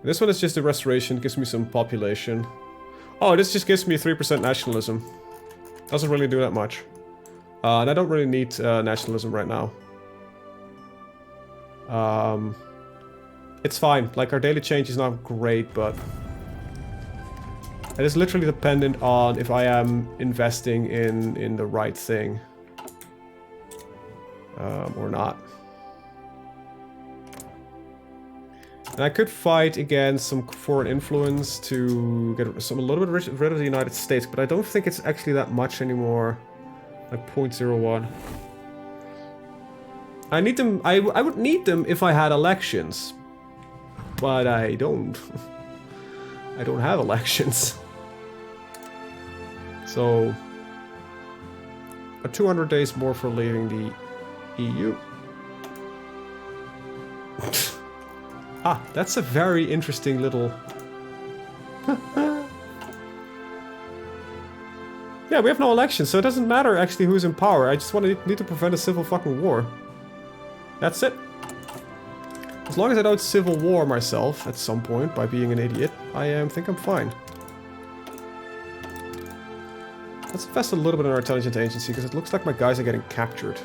This one is just a restoration, gives me some population. Oh, this just gives me 3% nationalism. Doesn't really do that much. And I don't really need nationalism right now. It's fine. Like, our daily change is not great, but it is literally dependent on if I am investing in the right thing. Or not. And I could fight against some foreign influence to get a little bit rid of the United States, but I don't think it's actually that much anymore. Like 0.01. I need them. I would need them if I had elections, but I don't. I don't have elections. So, 200 days more for leaving the EU. Ah, that's a very interesting little... Yeah, we have no elections, so it doesn't matter actually who's in power. I just need to prevent a civil fucking war. That's it. As long as I don't civil war myself at some point by being an idiot, I think I'm fine. Let's invest a little bit in our intelligence agency, because it looks like my guys are getting captured.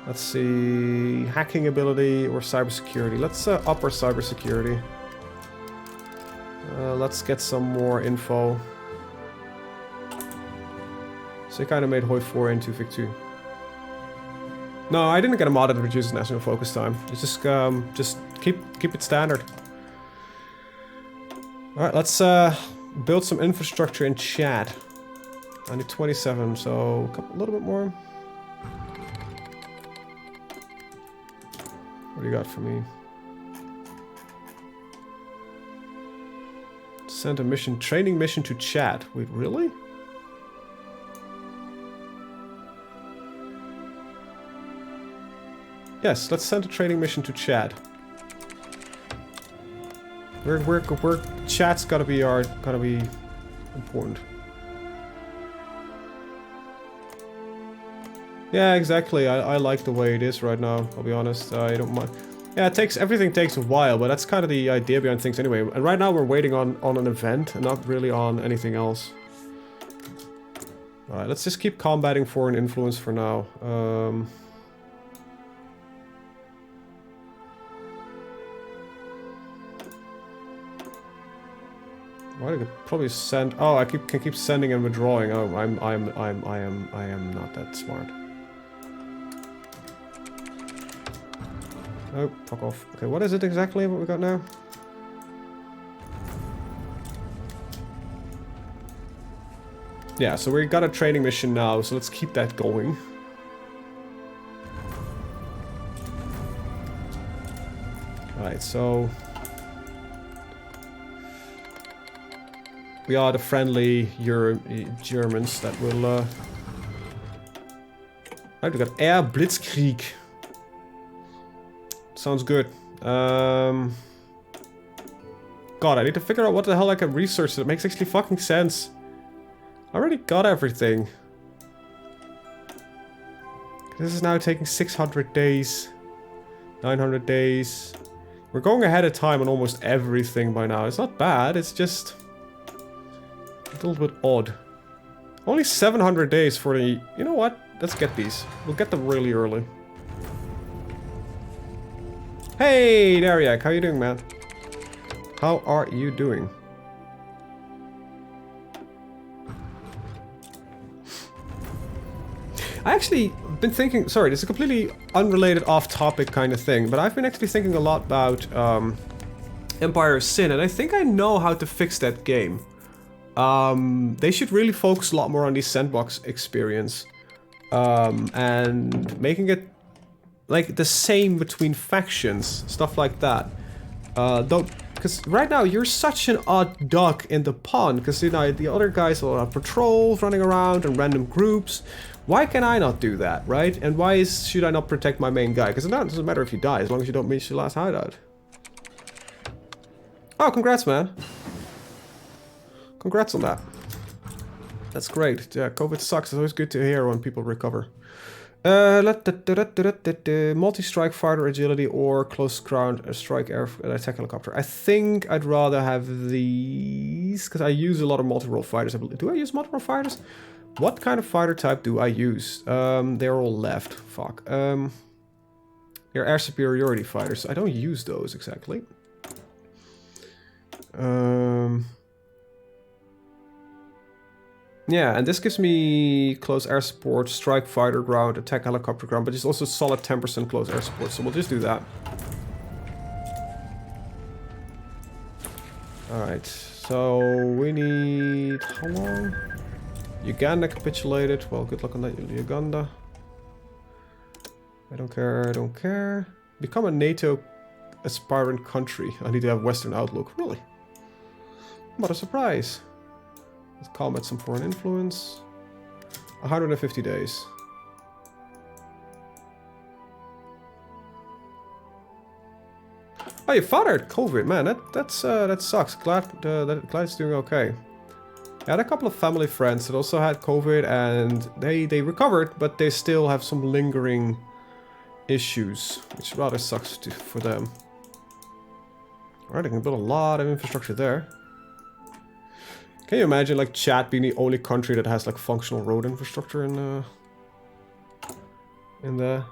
Let's see... hacking ability or cybersecurity. Let's up our cybersecurity. Let's get some more info. So I kind of made HoI4 into Vic2. No, I didn't get a mod that reduces national focus time. It's just keep it standard. Alright, let's build some infrastructure in Chad. I need 27, so a little bit more. What do you got for me? Send a mission, training mission to Chad. Wait, really? Yes, let's send a training mission to Chad. Chad's gotta be important. Yeah, exactly. I like the way it is right now, I'll be honest. I don't mind. Yeah, everything takes a while, but that's kind of the idea behind things anyway. And right now we're waiting on an event and not really on anything else. Alright, let's just keep combating foreign influence for now. Well, I could probably send... Oh, I can keep sending and withdrawing. Oh, I am not that smart. Oh, fuck off. Okay, what is it exactly what we got now? Yeah, so we got a training mission now, so let's keep that going. Alright, so... we are the friendly Germans that will... Right, we got Air Blitzkrieg. Sounds good. God, I need to figure out what the hell I can research that makes actually fucking sense. I already got everything. This is now taking 600 days. 900 days. We're going ahead of time on almost everything by now. It's not bad, it's just... a little bit odd. Only 700 days for the... You know what? Let's get these. We'll get them really early. Hey, Dariak, how you doing, man? How are you doing? I actually been thinking... Sorry, this is a completely unrelated, off-topic kind of thing, but I've been actually thinking a lot about Empire of Sin, and I think I know how to fix that game. They should really focus a lot more on the sandbox experience. And making it like the same between factions, stuff like that. Because right now you're such an odd duck in the pond, because you know the other guys will have patrols running around and random groups. Why can I not do that, right? And why should I not protect my main guy? Because it doesn't matter if you die, as long as you don't miss your last hideout. Oh, congrats, man. Congrats on that. That's great. Yeah, COVID sucks. It's always good to hear when people recover. Multi-strike fighter agility or close ground strike air attack helicopter. I think I'd rather have these because I use a lot of multi-role fighters. Do I use multi-role fighters? What kind of fighter type do I use? They're all left. Fuck. They're air superiority fighters. I don't use those exactly. Yeah, and this gives me close air support, strike fighter ground, attack helicopter ground, but it's also solid 10% close air support, so we'll just do that. Alright, so we need... how long? Uganda capitulated. Well, good luck on that, Uganda. I don't care, I don't care. Become a NATO aspirant country. I need to have Western outlook. Really? What a surprise. Let's combat some foreign influence. 150 days. Oh, your father had COVID, man. That sucks. Glad it's doing okay. I had a couple of family friends that also had COVID, and they recovered, but they still have some lingering issues, which rather sucks for them. Alright, I can build a lot of infrastructure there. Can you imagine, like, Chad being the only country that has, like, functional road infrastructure in the...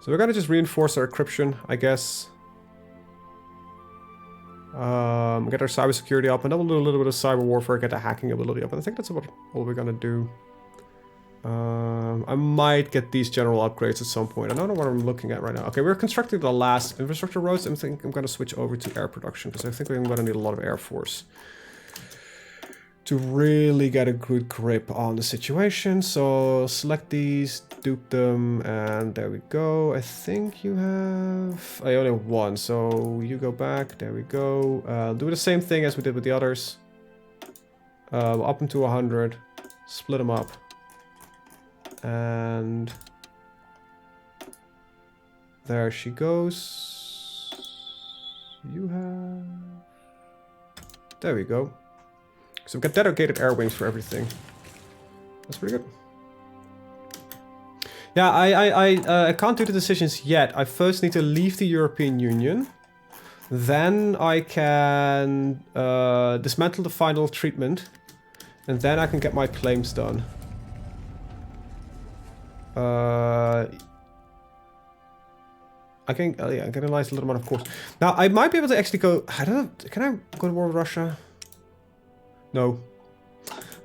So we're gonna just reinforce our encryption, I guess. Get our cybersecurity up, and then we'll do a little bit of cyber warfare, get the hacking ability up, and I think that's what we're gonna do. I might get these general upgrades at some point. I don't know what I'm looking at right now. Okay, we're constructing the last infrastructure roads. I think I'm going to switch over to air production because I think we're going to need a lot of air force to really get a good grip on the situation. So select these, dupe them, and there we go. I think you have... I only have one, so you go back. There we go. Do the same thing as we did with the others. Up into 100. Split them up. And there she goes. You have... There we go. So we've got dedicated air wings for everything. That's pretty good. Yeah, I can't do the decisions yet. I first need to leave the European Union. Then I can dismantle the final treatment. And then I can get my claims done. I can, yeah, I can analyze a little amount of course. Now, I might be able to actually go... I don't know, can I go to war with Russia? No.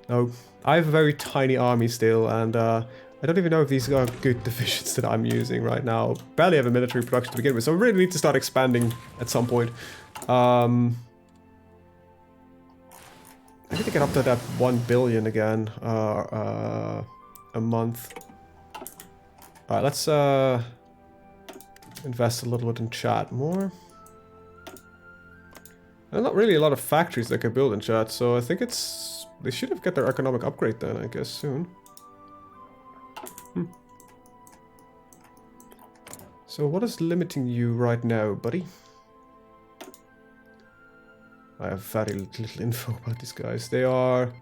No. I have a very tiny army still, and I don't even know if these are good divisions that I'm using right now. Barely have a military production to begin with, so I really need to start expanding at some point. I need to get up to that 1 billion again a month. Alright, let's invest a little bit in chat more. There's not really a lot of factories that can build in chat, so I think it's... They should have got their economic upgrade then, I guess, soon. So what is limiting you right now, buddy? I have very little info about these guys. They are...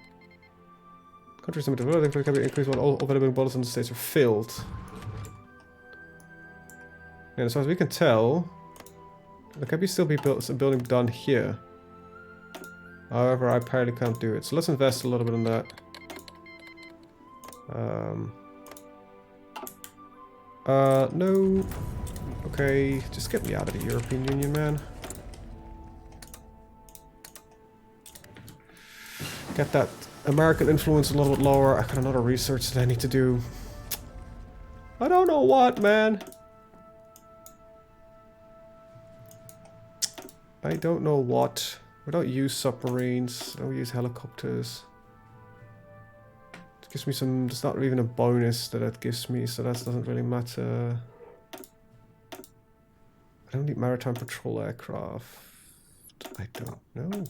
Countries limited development can be increased when all available bottles in the states are filled. And as far as we can tell, there can be still be some building done here. However, I apparently can't do it. So let's invest a little bit in that. No. Okay, just get me out of the European Union, man. Get that American influence a little bit lower. I got another research that I need to do. I don't know what, man. I don't know what. We don't use submarines. I don't use helicopters. It gives me some... There's not even a bonus that it gives me, so that doesn't really matter. I don't need maritime patrol aircraft. I don't know.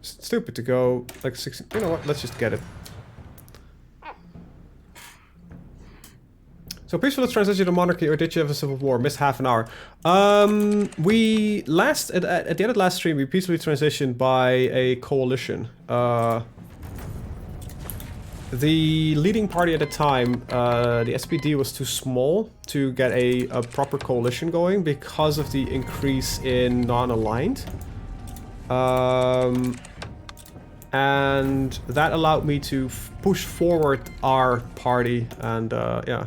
It's stupid to go like 60... You know what? Let's just get it. So peaceful transition to monarchy, or did you have a civil war? Missed half an hour. We last at the end of last stream we peacefully transitioned by a coalition. The leading party at the time, the SPD, was too small to get a proper coalition going because of the increase in non-aligned. And that allowed me to push forward our party, and yeah.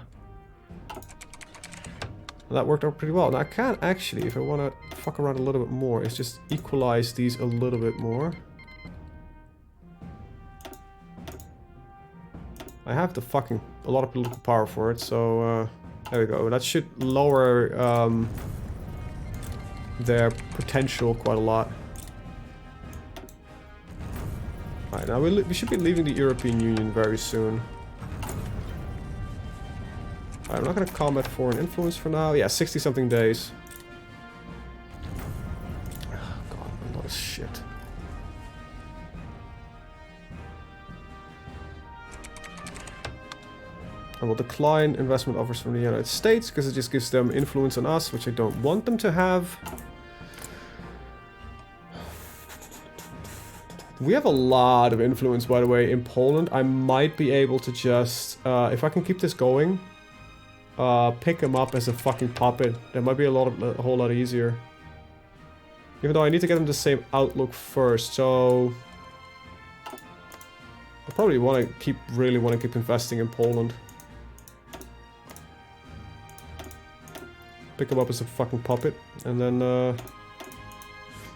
That worked out pretty well. Now I can actually, if I want to fuck around a little bit more, is just equalize these a little bit more. I have a lot of political power for it, so there we go. That should lower their potential quite a lot. Alright, now we should be leaving the European Union very soon. I'm not going to combat foreign influence for now. Yeah, 60-something days. Oh, God, a lot of shit. I will decline investment offers from the United States because it just gives them influence on us, which I don't want them to have. We have a lot of influence, by the way, in Poland. I might be able to just, if I can keep this going, pick him up as a fucking puppet. That might be a whole lot easier. Even though I need to get him the same outlook first, so I probably really want to keep investing in Poland. Pick him up as a fucking puppet, and then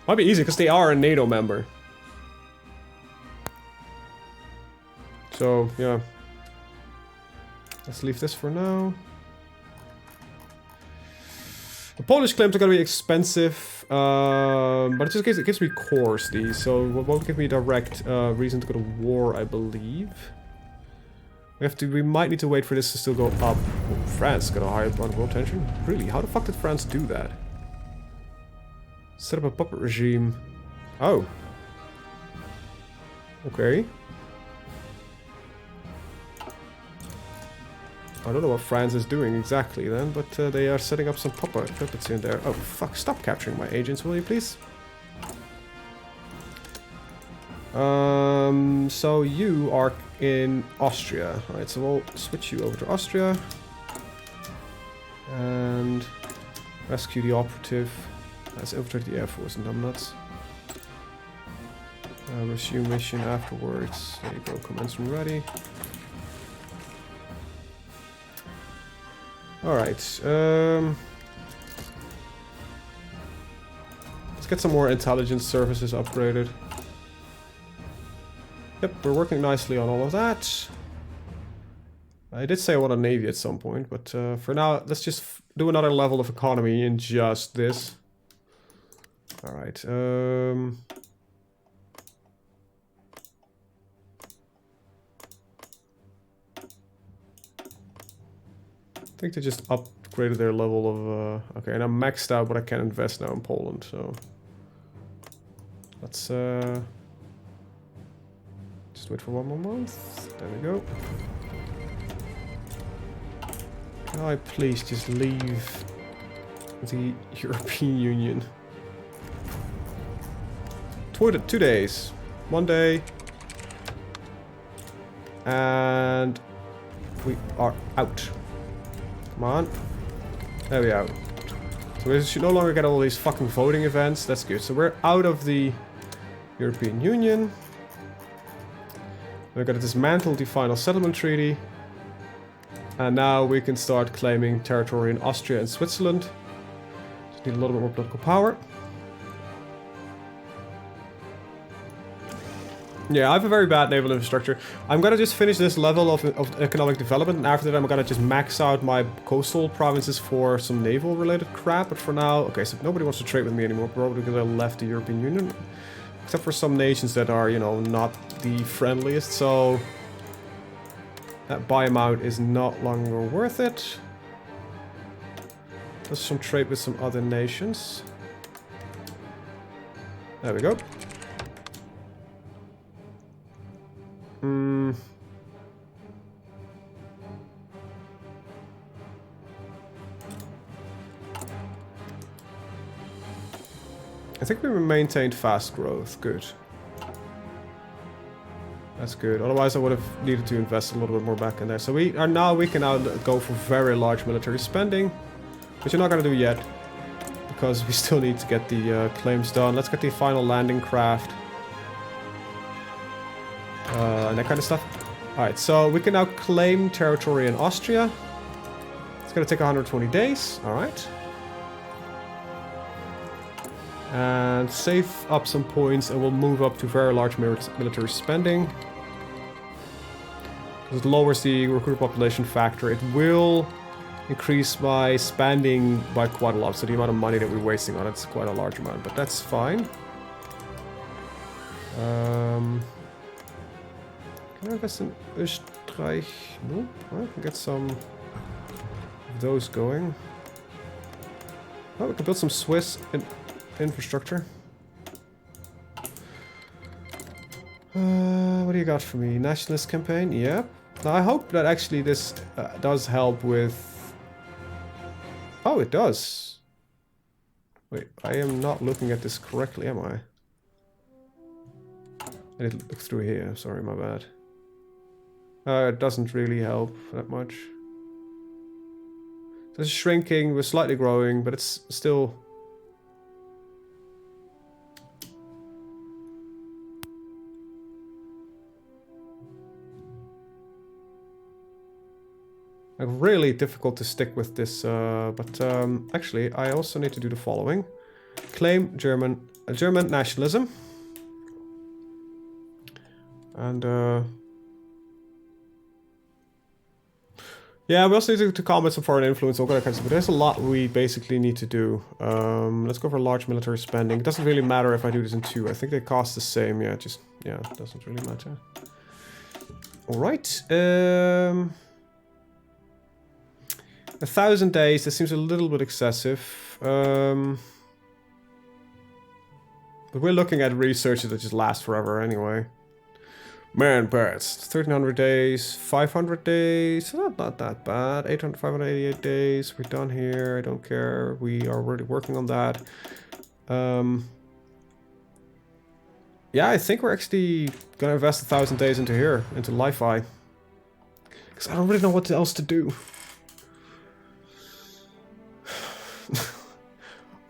might be easy because they are a NATO member. So yeah, let's leave this for now. The Polish claims are gonna be expensive, but it just gives me cores, these, so it won't give me direct reason to go to war, I believe. We might need to wait for this to still go up. Oh, France got a higher world tension? Really? How the fuck did France do that? Set up a puppet regime. Oh. Okay. I don't know what France is doing exactly then, but they are setting up some puppets in there. Oh fuck, stop capturing my agents, will you please? So you are in Austria. Alright, so we'll switch you over to Austria. And rescue the operative. Let's infiltrate the Air Force and dumb nuts. Resume mission afterwards. There you go, commencement ready. Alright, let's get some more intelligence services upgraded. Yep, we're working nicely on all of that. I did say I want a navy at some point, but for now, let's just do another level of economy in just this. Alright, I think they just upgraded their level of... okay, and I'm maxed out what I can invest now in Poland, so... Let's... just wait for one more month. There we go. Can I please just leave the European Union? 2 days. 1 day. And... we are out. Come on. There we are. So we should no longer get all these fucking voting events. That's good. So we're out of the European Union. We're gonna dismantle the final settlement treaty. And now we can start claiming territory in Austria and Switzerland. Just need a little bit more political power. Yeah, I have a very bad naval infrastructure. I'm gonna just finish this level of economic development, and after that I'm gonna just max out my coastal provinces for some naval related crap, but for now... Okay, so nobody wants to trade with me anymore, probably because I left the European Union. Except for some nations that are, you know, not the friendliest, so... that buyout is not longer worth it. Let's some trade with some other nations. There we go. I think we maintained fast growth. Good. That's good. Otherwise, I would have needed to invest a little bit more back in there. So we can now go for very large military spending, which you're not going to do yet, because we still need to get the claims done. Let's get the final landing craft. And that kind of stuff. Alright, so we can now claim territory in Austria. It's going to take 120 days. Alright. And save up some points and we'll move up to very large military spending. It lowers the recruit population factor. It will increase my spending by quite a lot. So the amount of money that we're wasting on it's quite a large amount, but that's fine. Can I invest in Österreich? Nope. I can get some of those going. Oh, we can build some Swiss infrastructure. What do you got for me? Nationalist campaign? Yep. Now I hope that actually this does help with... Oh, it does. Wait, I am not looking at this correctly, am I? I need to look through here. Sorry, my bad. It doesn't really help that much. So it's shrinking, we're slightly growing, but it's still... like really difficult to stick with this, but actually I also need to do the following. Claim German nationalism. And yeah, we also need to combat some foreign influence, all that kind of stuff, but there's a lot we basically need to do. Let's go for large military spending. It doesn't really matter if I do this in 2. I think they cost the same, yeah, it doesn't really matter. Alright, 1,000 days, that seems a little bit excessive. But we're looking at researches that just last forever anyway. Man, parts. 1,300 days, 500 days, not that bad. 588 days, we're done here, I don't care. We are already working on that. Yeah, I think we're actually gonna invest 1,000 days into here, into Li-Fi. Because I don't really know what else to do.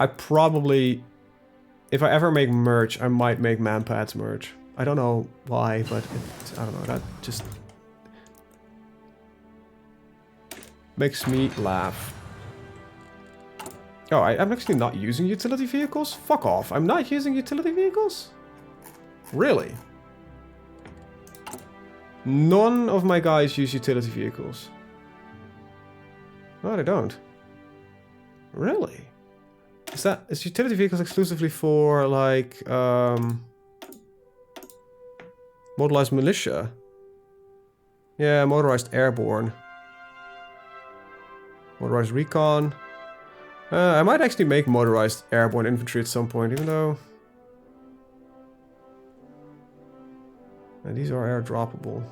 I probably, if I ever make merch, I might make Manpads merch. I don't know why, but I don't know, that just makes me laugh. Oh, I'm actually not using utility vehicles? Fuck off, I'm not using utility vehicles? Really? None of my guys use utility vehicles. No, they don't. Really? Is utility vehicles exclusively for, like, motorized militia? Yeah, motorized airborne. Motorized recon. I might actually make motorized airborne infantry at some point, even though... And these are airdroppable.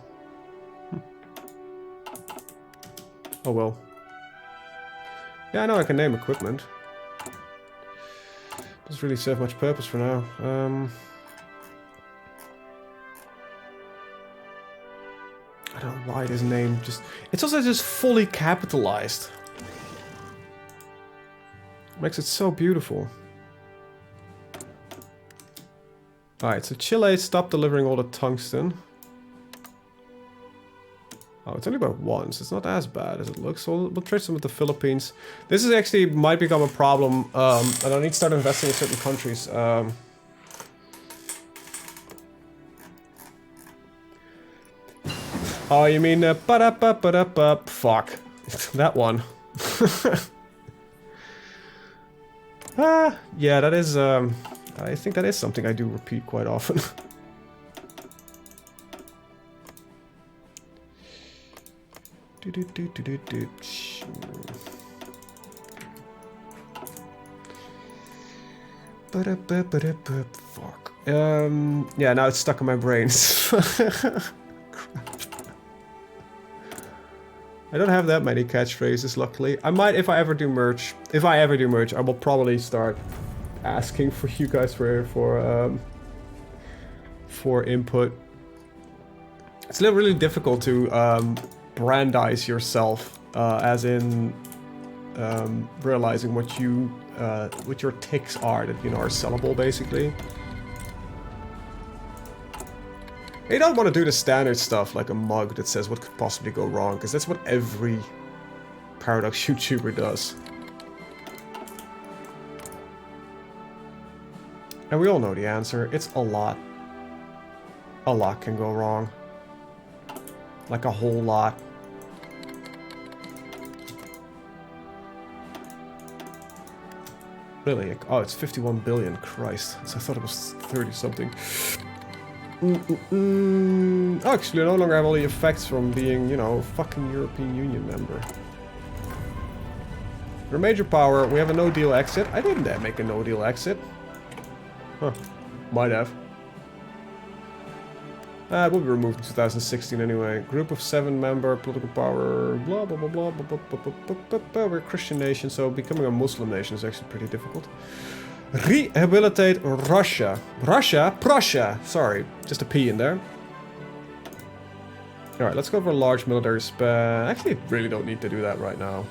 Oh well. Yeah, I know I can name equipment. Doesn't really serve much purpose for now. I don't know why this name just... It's also just fully capitalized. Makes it so beautiful. Alright, so Chile stopped delivering all the tungsten. Oh, it's only about once. It's not as bad as it looks. So we'll trade some with the Philippines. This is actually might become a problem, and I need to start investing in certain countries. Oh, you mean fuck that one? Yeah, that is. I think that is something I do repeat quite often. Fuck. Yeah, now it's stuck in my brain. I don't have that many catchphrases, luckily. I might, if I ever do merch, I will probably start asking for you guys for input. It's really difficult to brandize yourself, as in realizing what your ticks are that are sellable, basically. You don't want to do the standard stuff like a mug that says what could possibly go wrong, because that's what every Paradox YouTuber does. And we all know the answer. It's a lot. A lot can go wrong. Like a whole lot. Really? Oh, it's 51 billion. Christ. I thought it was 30 something. Oh, actually, I no longer have all the effects from being, a fucking European Union member. We're a major power. We have a no-deal exit. I didn't make a no-deal exit. Huh. Might have. It will be removed in 2016 anyway. Group of 7 member, political power, blah blah blah blah blah blah blah blah. We're a Christian nation, so becoming a Muslim nation is actually pretty difficult. Rehabilitate Russia. Prussia. Sorry, just a P in there. Alright, let's go for a large military span. Actually, really don't need to do that right now.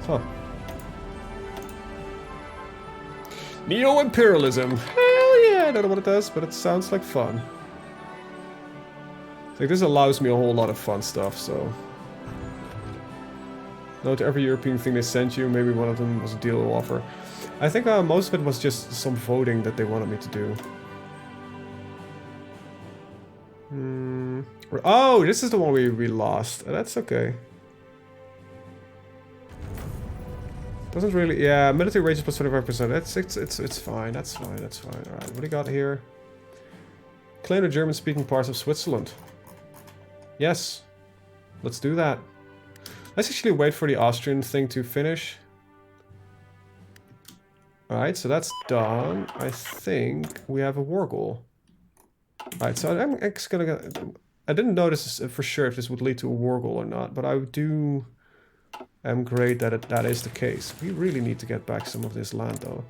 Huh. Neo-imperialism. Hell yeah, I don't know what it does, but it sounds like fun. Like, this allows me a whole lot of fun stuff, so... Note every European thing they sent you, maybe one of them was a deal offer. I think most of it was just some voting that they wanted me to do. Oh, this is the one we lost. That's okay. Doesn't really, yeah, military wages plus 25%. It's fine. That's fine. That's fine. All right, what do we got here? Claim the German-speaking parts of Switzerland. Yes, let's do that. Let's actually wait for the Austrian thing to finish. All right, so that's done. I think we have a war goal. All right, so I'm just gonna. I didn't notice for sure if this would lead to a war goal or not, but I do. I'm great that that is the case. We really need to get back some of this land, though.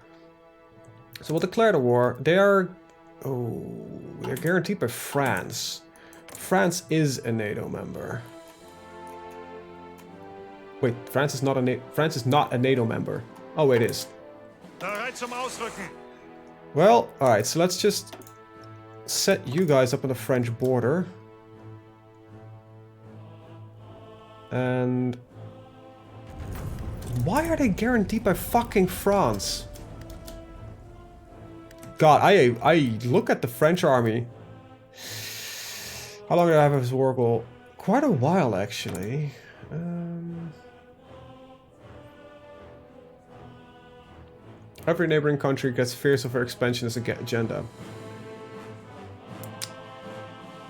So we'll declare the war. They are... Oh, they're guaranteed by France. France is a NATO member. Wait, France is not a NATO member. Oh, wait, it is. Well, alright, so let's just set you guys up on the French border. And... why are they guaranteed by fucking France? God, I look at the French army. How long do I have as war goal? Quite a while, actually. Every neighboring country gets fierce of her expansionist agenda.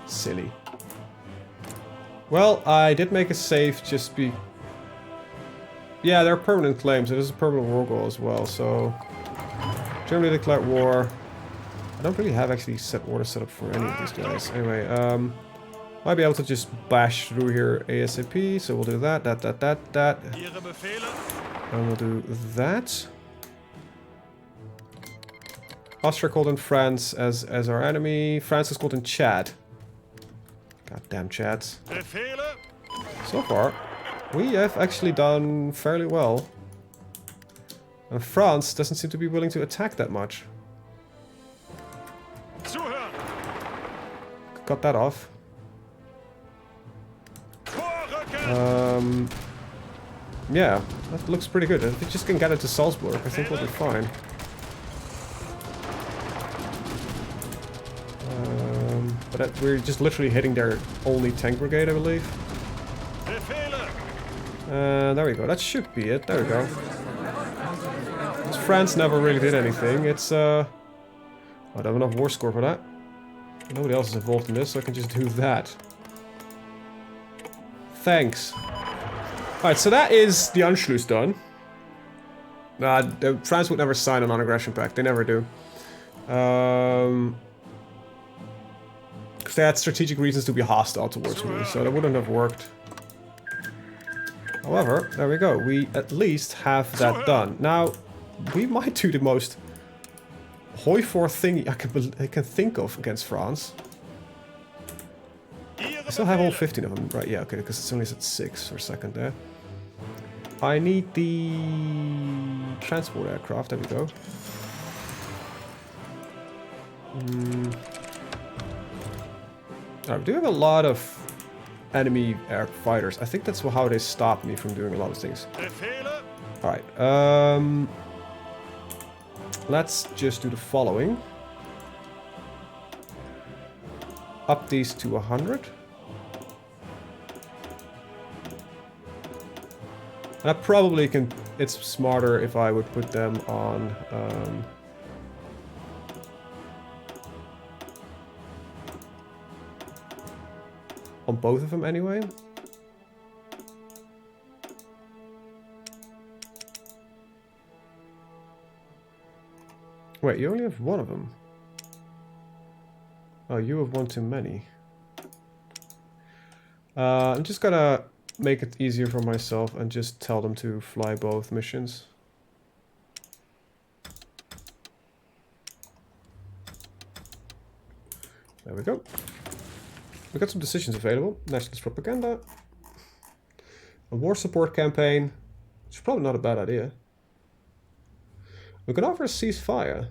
Silly. Well, I did make a save just be... yeah, they're permanent claims. It is a permanent war goal as well, so... Germany declared war. I don't really have actually set order set up for any of these guys. Anyway, might be able to just bash through here ASAP, so we'll do that. And we'll do that. Austria called in France as our enemy. France is called in Chad. Goddamn Chads. So far, we have actually done fairly well. And France doesn't seem to be willing to attack that much. Got that off. Yeah, that looks pretty good. If we just can get it to Salzburg, I think we'll be fine. But we're just literally hitting their only tank brigade, I believe. There we go. That should be it. There we go. France never really did anything. It's I don't have enough war score for that. Nobody else is involved in this, so I can just do that. Thanks. Alright, so that is the Anschluss done. France would never sign a non-aggression pact. They never do. Because they had strategic reasons to be hostile towards me, so that wouldn't have worked. However, there we go. We at least have that done. Now, we might do the most HoI4 thing I can think of against France. I still have all 15 of them. Right, yeah, okay, because it's only at 6 for a second there. I need the transport aircraft. There we go. Right, we do have a lot of enemy air fighters. I think that's how they stop me from doing a lot of things. Alright, let's just do the following. Up these to 100. And I probably can... It's smarter if I would put them on... on both of them anyway. Wait, you only have one of them. Oh, you have one too many. I'm just gonna make it easier for myself and just tell them to fly both missions. There we go. We got some decisions available. Nationalist propaganda. A war support campaign. Which is probably not a bad idea. We can offer a ceasefire.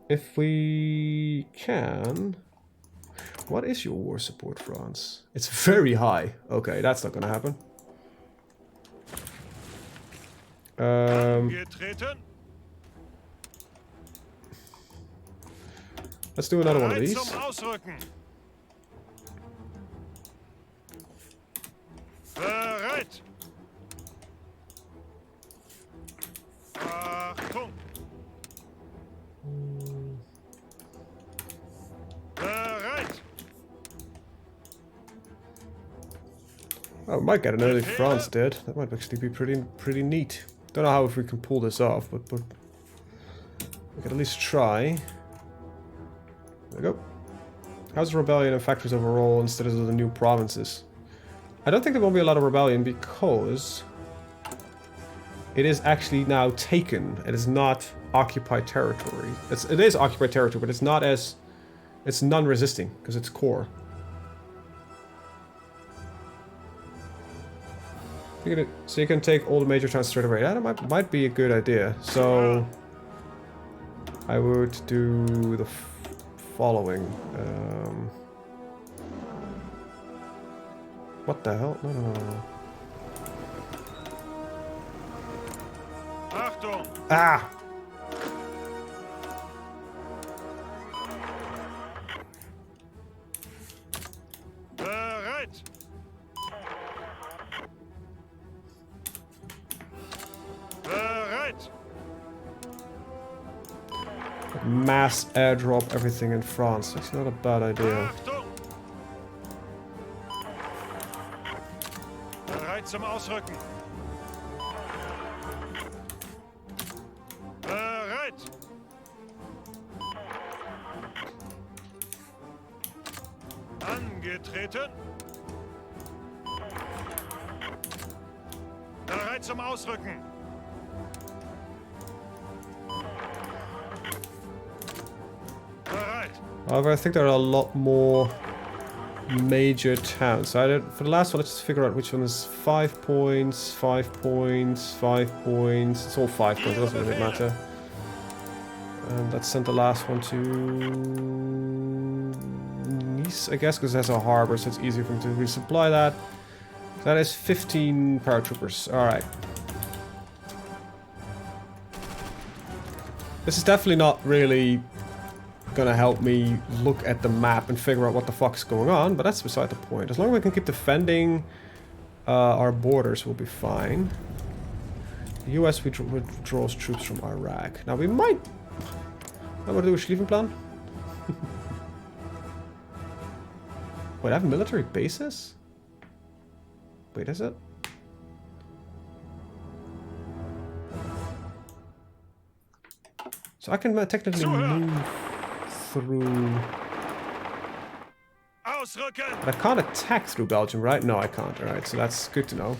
If we can... What is your war support, France? It's very high. Okay, that's not gonna happen. Let's do another one of these. Oh, we might get an early France dead. That might actually be pretty neat. Don't know how if we can pull this off, but we can at least try. There we go. How's the rebellion and factories overall instead of the new provinces? I don't think there won't be a lot of rebellion because it is actually now taken. It is not occupied territory. It is occupied territory, but it's not as... It's non-resisting because it's core. So you can take all the major towns straight away. Yeah, that might be a good idea. So I would do the following. What the hell? No. Ah! Mass airdrop everything in France. That's not a bad idea. Bereit zum Ausrücken. Bereit. Angetreten. Bereit zum Ausrücken. However, I think there are a lot more major towns. So for the last one, let's just figure out which one is 5 points, 5 points, 5 points. It's all 5 points, it doesn't really matter. And let's send the last one to Nice, I guess, because it has a harbor, so it's easier for them to resupply that. That is 15 paratroopers. Alright. This is definitely not really gonna help me look at the map and figure out what the fuck's going on, but that's beside the point. As long as we can keep defending our borders, we'll be fine. The US withdraws troops from Iraq. Now we might... I'm gonna do a Schlieffen Wait, I have military bases? Wait, is it? So I can technically move through... Ausrücken! But I can't attack through Belgium, right? No, I can't. Alright, so that's good to know.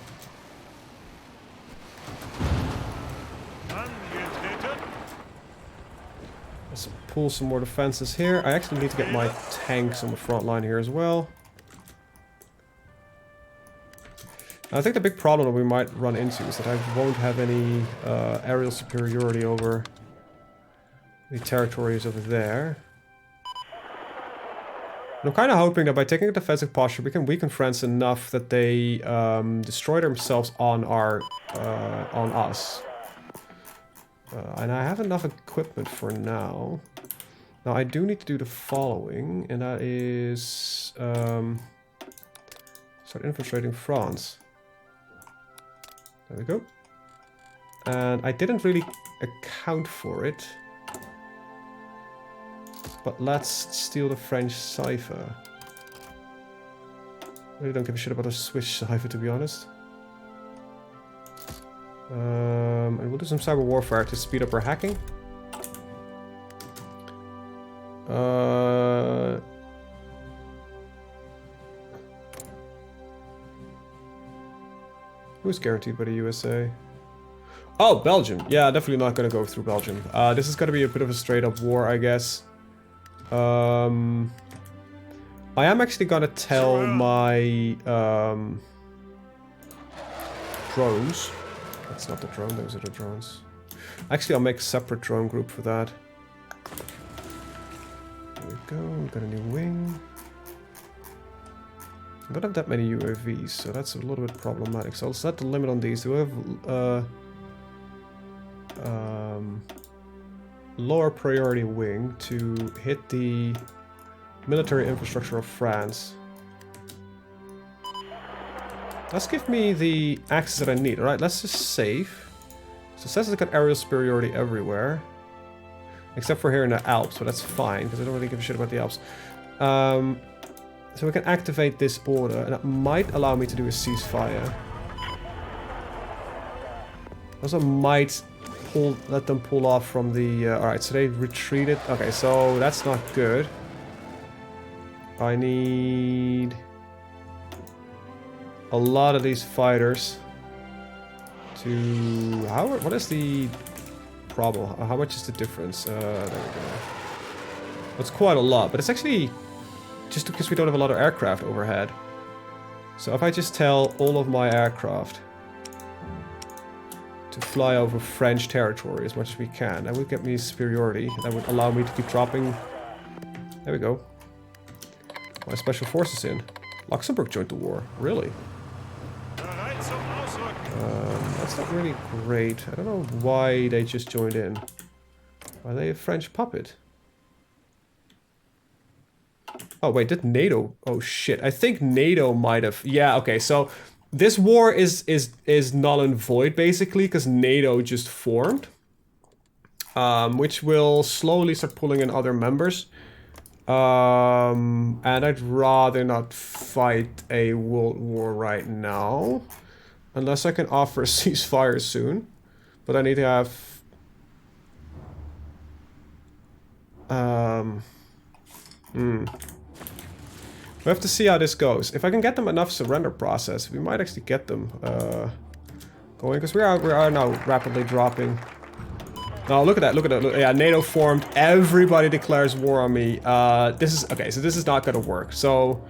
Angetreten! Let's pull some more defenses here. I actually need to get my tanks on the front line here as well. I think the big problem that we might run into is that I won't have any aerial superiority over the territories over there. And I'm kind of hoping that by taking a defensive posture, we can weaken France enough that they destroy themselves on on us. And I have enough equipment for now. Now I do need to do the following, and that is start infiltrating France. There we go. And I didn't really account for it. But let's steal the French cipher. I really don't give a shit about the Swiss cipher, to be honest. And we'll do some cyber warfare to speed up our hacking. Who's guaranteed by the USA? Oh, Belgium. Yeah, definitely not going to go through Belgium. This is going to be a bit of a straight up war, I guess. I am actually gonna tell my drones. That's not the drone, those are the drones. Actually, I'll make a separate drone group for that. There we go, we've got a new wing. I don't have that many UAVs, so that's a little bit problematic. So I'll set the limit on these. Do we have lower priority wing to hit the military infrastructure of France. Let's give me the access that I need. Alright, let's just save. So it says it's got aerial superiority everywhere. Except for here in the Alps, but that's fine, because I don't really give a shit about the Alps. So we can activate this order, and that might allow me to do a ceasefire. Also might let them pull off from the... Alright, so they retreated. Okay, so that's not good. I need a lot of these fighters to... What is the problem? How much is the difference? There we go. It's quite a lot, but it's actually just because we don't have a lot of aircraft overhead. So if I just tell all of my aircraft to fly over French territory as much as we can, that would get me superiority. That would allow me to keep dropping... There we go. My special forces in. Luxembourg joined the war. Really? That's not really great. I don't know why they just joined in. Are they a French puppet? Oh wait, did NATO... Oh shit, I think NATO might have... Yeah, okay, so... This war is null and void, basically, because NATO just formed. Which will slowly start pulling in other members. And I'd rather not fight a world war right now. Unless I can offer a ceasefire soon. But I need to have... We have to see how this goes. If I can get them enough surrender process, we might actually get them going. Because we are now rapidly dropping. No, look at that, look at that. Yeah, NATO formed. Everybody declares war on me. This is... Okay, so this is not going to work. So,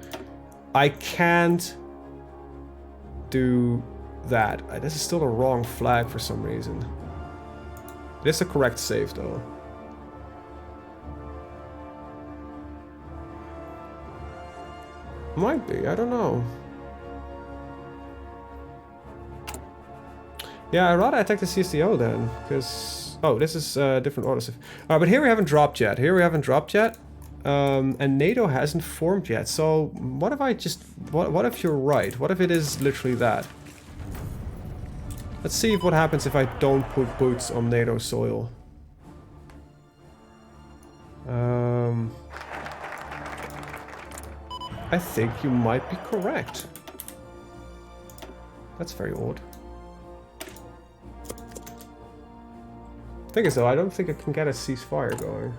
I can't do that. This is still the wrong flag for some reason. It is the correct save, though. Might be, I don't know. Yeah, I'd rather attack the CSTO then, because... Oh, this is different orders. Alright, but here we haven't dropped yet. And NATO hasn't formed yet, so what if I just... What if you're right? What if it is literally that? Let's see what happens if I don't put boots on NATO soil. I think you might be correct. That's very odd. Thing is though, I don't think I can get a ceasefire going.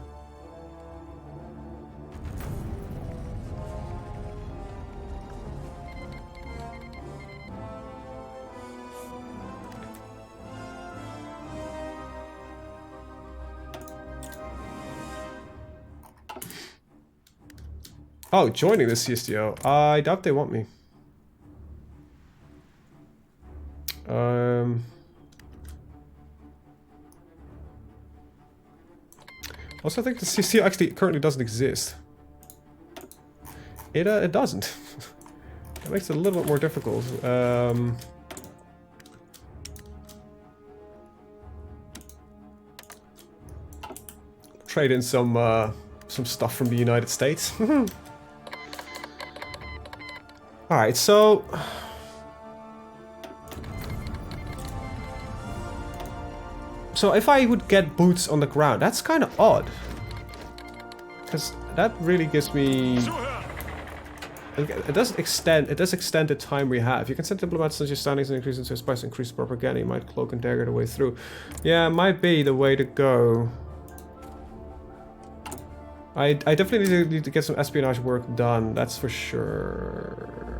Oh, joining the CSTO. I doubt they want me. Also, I think the CSTO actually currently doesn't exist. It doesn't. That makes it a little bit more difficult. Trade in some stuff from the United States. Alright, so... So if I would get boots on the ground, that's kind of odd. Because that really gives me... It does extend the time we have. You can send diplomats such as standings and increase in spice, increase propaganda. You might cloak and dagger the way through. Yeah, it might be the way to go. I definitely need to get some espionage work done, that's for sure.